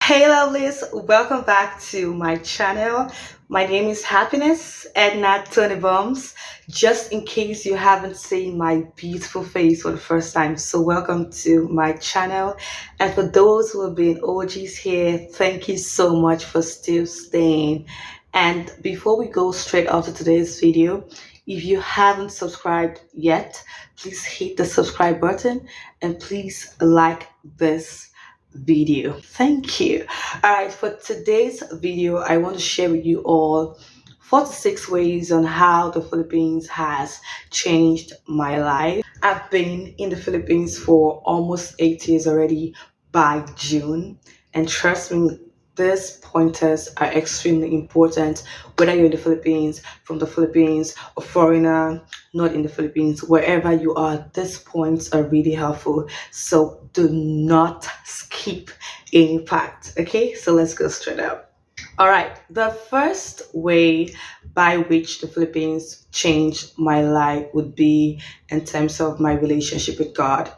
Hey lovelies, welcome back to my channel. My name is Happiness Edna Tony Bums. Just in case you haven't seen my beautiful face for the first time, so welcome to my channel. And for those who have been OGs here, thank you so much for still staying. And before we go straight off to today's video, if you haven't subscribed yet, please hit the subscribe button and please like this video. Thank you. All right, for today's video, I want to share with you all 46 ways on how the Philippines has changed my life. I've been in the Philippines for almost 8 years already by June, and trust me, these pointers are extremely important whether you're in the Philippines, from the Philippines, a foreigner, not in the Philippines, wherever you are, these points are really helpful. So do not skip any part. Okay, so let's go straight up. All right, the first way by which the Philippines changed my life would be in terms of my relationship with God.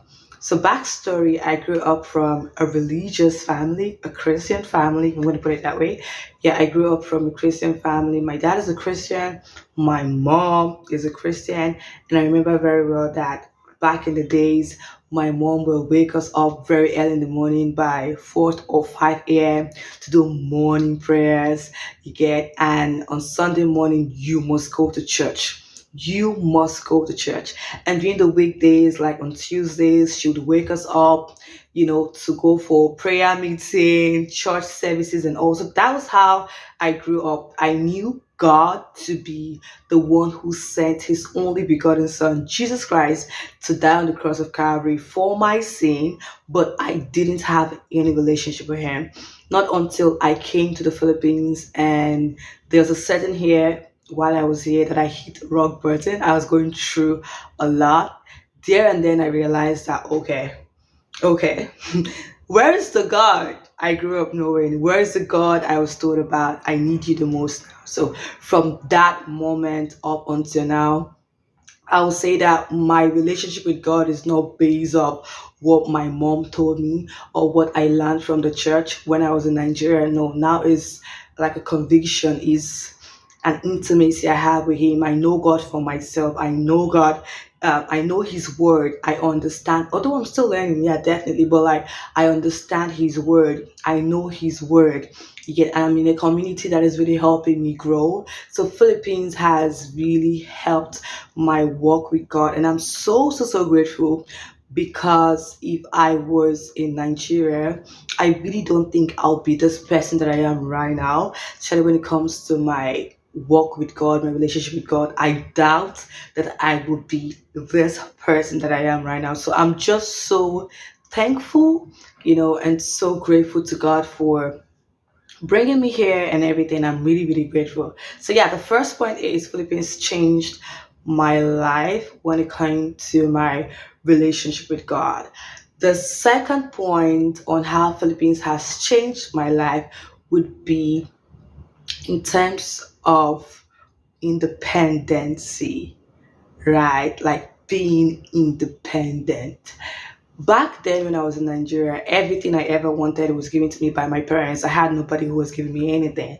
So, backstory, I grew up from a religious family, a Christian family, I'm going to put it that way. Yeah, I grew up from a Christian family. My dad is a Christian, my mom is a Christian, and I remember very well that back in the days, my mom will wake us up very early in the morning by 4 or 5 a.m. to do morning prayers. You get, and on Sunday morning, you must go to church. You must go to church. And during the weekdays, like on Tuesdays, she would wake us up, to go for prayer meeting, church services, and also that was how I grew up. I knew God to be the one who sent his only begotten son, Jesus Christ, to die on the cross of Calvary for my sin, but I didn't have any relationship with him. Not until I came to the Philippines, and there's a certain here while I was here that I hit rock bottom. I was going through a lot. There and then I realized that okay, where is the God I grew up knowing? Where is the God I was told about? I need you the most now. So from that moment up until now, I will say that my relationship with God is not based off what my mom told me or what I learned from the church when I was in Nigeria. No, now is like a conviction, is an intimacy I have with him. I know God for myself. I know God. I know His word. I understand. Although I'm still learning, yeah, definitely. But like, I understand His word. I know His word. Yet I'm in a community that is really helping me grow. So Philippines has really helped my walk with God, and I'm so grateful. Because if I was in Nigeria, I really don't think I'll be this person that I am right now. Especially when it comes to my walk with God, my relationship with God, I doubt that I would be this person that I am right now. So I'm just so thankful, and so grateful to God for bringing me here and everything. I'm really grateful. So yeah, the first point is Philippines changed my life when it came to my relationship with God. The second point on how Philippines has changed my life would be in terms of independency, right? Like being independent. Back then, when I was in Nigeria, everything I ever wanted was given to me by my parents. I had nobody who was giving me anything,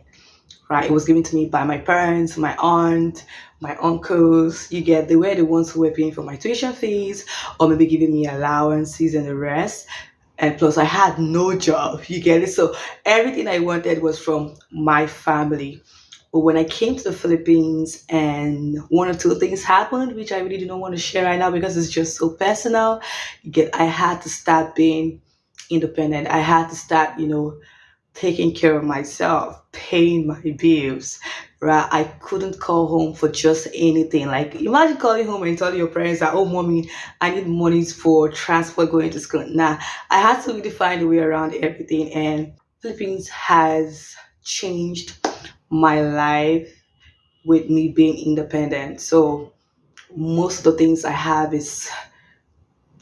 right? It was given to me by my parents, my aunt, my uncles. You get, they were the ones who were paying for my tuition fees or maybe giving me allowances and the rest. And plus, I had no job. You get it? So everything I wanted was from my family. But when I came to the Philippines and one or two things happened, which I really do not want to share right now because it's just so personal, I had to start being independent. I had to start, taking care of myself, paying my bills, right? I couldn't call home for just anything. Like, imagine calling home and telling your parents that, oh, mommy, I need monies for transport going to school. Nah, I had to really find a way around everything. And Philippines has changed my life with me being independent. So most of the things I have is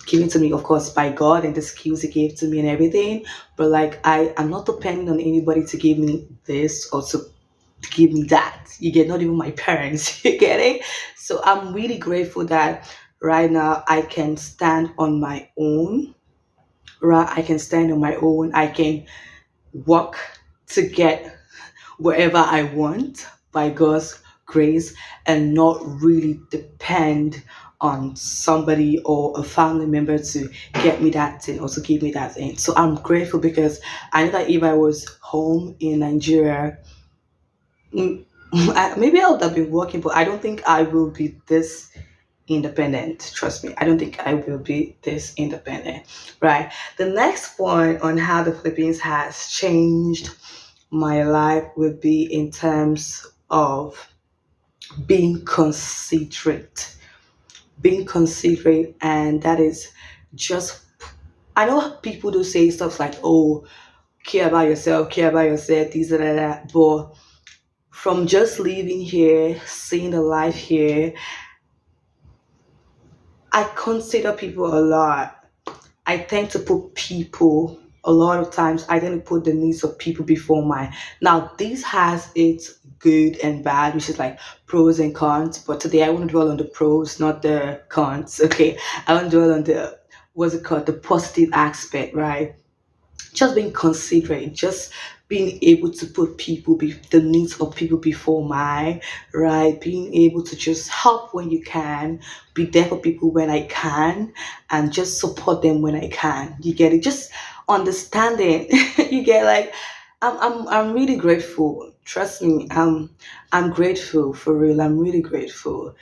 given to me, of course, by God and the skills He gave to me and everything. But like, I am not depending on anybody to give me this or to give me that. You get, not even my parents. You get it? So I'm really grateful that right now I can stand on my own. Right, I can stand on my own. I can work to get wherever I want by God's grace and not really depend on somebody or a family member to get me that thing or to give me that thing. So I'm grateful because I know that if I was home in Nigeria, mm, maybe I would have been working, but I don't think I will be this independent. Trust me, I don't think I will be this independent. Right. The next point on how the Philippines has changed my life would be in terms of being considerate. Being considerate, and that is just, I know people do say stuff like, oh, care about yourself, this and that, but from just living here, seeing the life here, I consider people a lot. I tend to put people a lot of times. I tend to put the needs of people before mine. Now, this has its good and bad, which is like pros and cons. But today I want to dwell on the pros, not the cons. Okay, I want to dwell on the what's it called, the positive aspect, right? Just being considerate, just being able to put the needs of people before mine, right? Being able to just help when you can, be there for people when I can, and just support them when I can. You get it? Just understanding. You get, like, I'm really grateful. Trust me, I'm grateful for real. I'm really grateful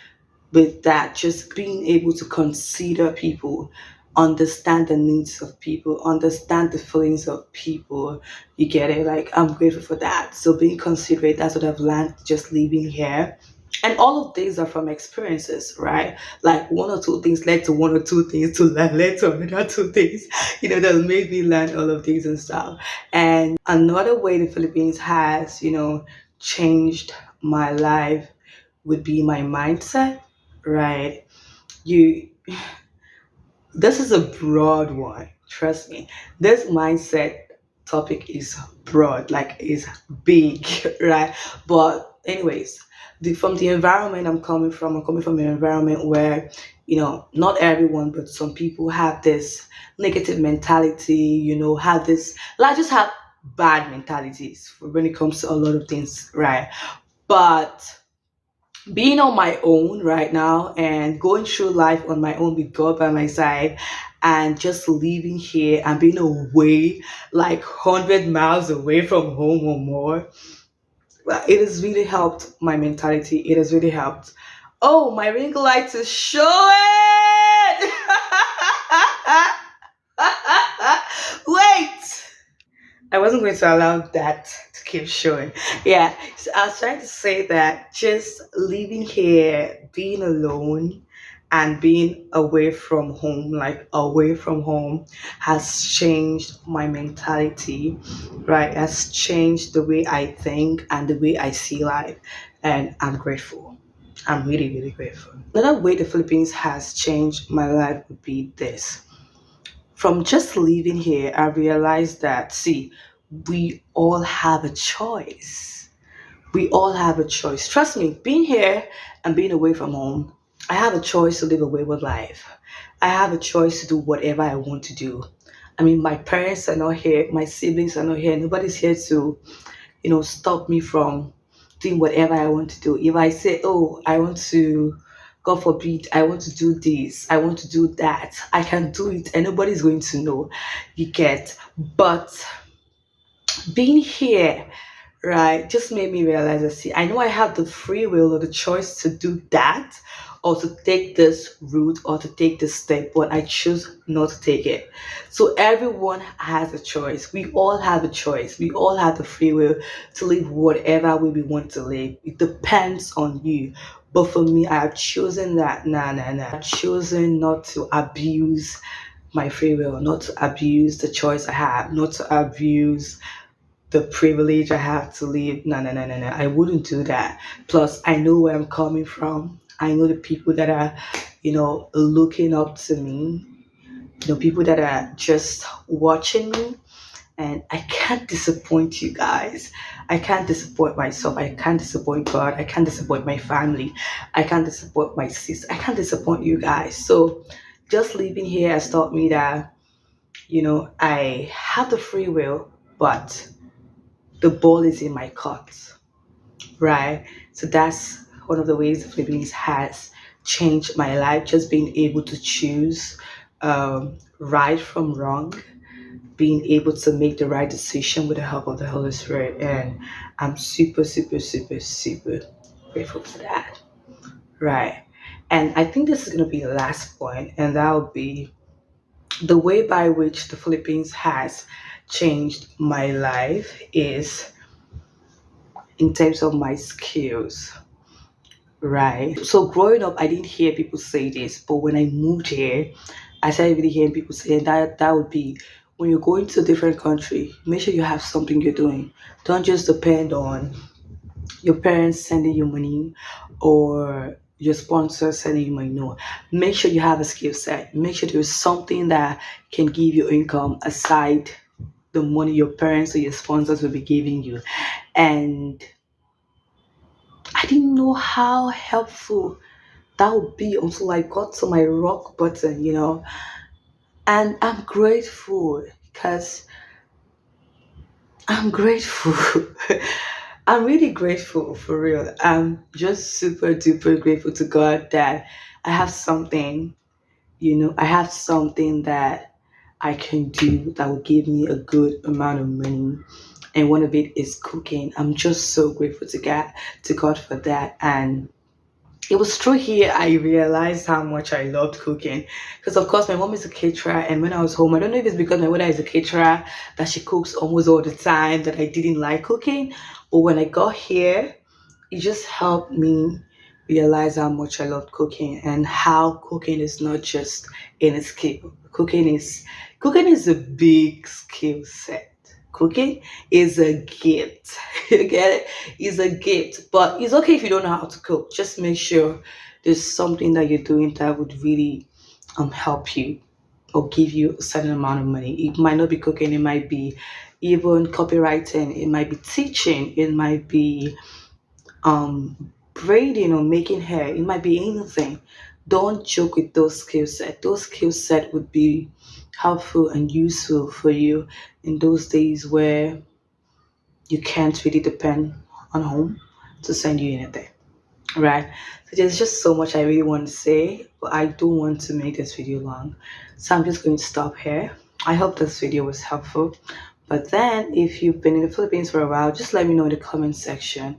with that, just being able to consider people, understand the needs of people, understand the feelings of people. You get it? Like, I'm grateful for that. So being considerate, that's what I've learned just living here. And all of these are from experiences, right? Like one or two things led to one or two things to learn, led to another two things, that made me learn all of these and stuff. And another way the Philippines has, changed my life would be my mindset, right? You, this is a broad one. Trust me. This mindset topic is broad, like is big, right? But anyways, from the environment I'm coming from an environment where, not everyone, but some people have this negative mentality, have this, like, just have bad mentalities when it comes to a lot of things, right? But being on my own right now and going through life on my own with God by my side and just living here and being away, like 100 miles away from home or more, well, it has really helped my mentality. It has really helped. Oh, my ring light is showing. Wait, I wasn't going to allow that to keep showing. Yeah, so I was trying to say that just living here, being alone, and being away from home, like away from home, has changed my mentality, right? Has changed the way I think and the way I see life. And I'm grateful. I'm really, really grateful. Another way the Philippines has changed my life would be this. From just living here, I realized that, see, we all have a choice. We all have a choice. Trust me, being here and being away from home, I have a choice to live a wayward life. I have a choice to do whatever I want to do. I mean, my parents are not here, my siblings are not here, nobody's here to, stop me from doing whatever I want to do. If I say, oh, I want to, God forbid, I want to do this, I want to do that, I can do it and nobody's going to know. You get, but being here, right, just made me realize that, see, I know I have the free will or the choice to do that or to take this route or to take this step, but I choose not to take it. So everyone has a choice. We all have a choice. We all have the free will to live whatever way we want to live. It depends on you. But for me, I have chosen that. Nah, nah, nah. I've chosen not to abuse my free will, not to abuse the choice I have, not to abuse the privilege I have to live. No, no, no, no, no. I wouldn't do that. Plus, I know where I'm coming from. I know the people that are, looking up to me. People that are just watching me. And I can't disappoint you guys. I can't disappoint myself. I can't disappoint God. I can't disappoint my family. I can't disappoint my sister. I can't disappoint you guys. So just living here has taught me that, I have the free will, but the ball is in my court, right? So that's one of the ways the Philippines has changed my life, just being able to choose right from wrong, being able to make the right decision with the help of the Holy Spirit. And I'm super, super, super, super grateful for that. Right. And I think this is going to be the last point, and that will be the way by which the Philippines has changed my life is in terms of my skills. Right. So growing up, I didn't hear people say this, but when I moved here, I started really hearing people saying that would be when you're going to a different country, make sure you have something you're doing. Don't just depend on your parents sending you money or your sponsor sending you money. No, make sure you have a skill set. Make sure there's something that can give you income aside the money your parents or your sponsors will be giving you. And I didn't know how helpful that would be until I got to my rock bottom. And I'm grateful because I'm grateful. I'm really grateful for real. I'm just super duper grateful to God that I have something, I have something that I can do that will give me a good amount of money. And one of it is cooking. I'm just so grateful to God for that. And it was through here I realized how much I loved cooking. Because of course my mom is a caterer, and when I was home, I don't know if it's because my mother is a caterer that she cooks almost all the time that I didn't like cooking. But when I got here, it just helped me realize how much I loved cooking and how cooking is not just in a skill. Cooking is a big skill set. Cooking is a gift. You get it? It's a gift. But it's okay if you don't know how to cook. Just make sure there's something that you're doing that would really help you or give you a certain amount of money. It might not be cooking, it might be even copywriting, it might be teaching, it might be braiding or making hair, it might be anything. Don't joke with those skill set. Those skill set would be helpful and useful for you in those days where you can't really depend on home to send you anything. Right. So there's just so much I really want to say, but I don't want to make this video long. So I'm just going to stop here. I hope this video was helpful. But then if you've been in the Philippines for a while, just let me know in the comment section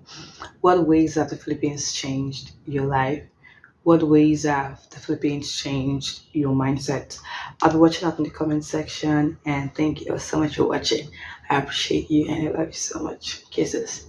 what ways have the Philippines changed your life? What ways have the Philippines changed your mindset? I'll be watching up in the comment section, and thank you so much for watching. I appreciate you and I love you so much. Kisses.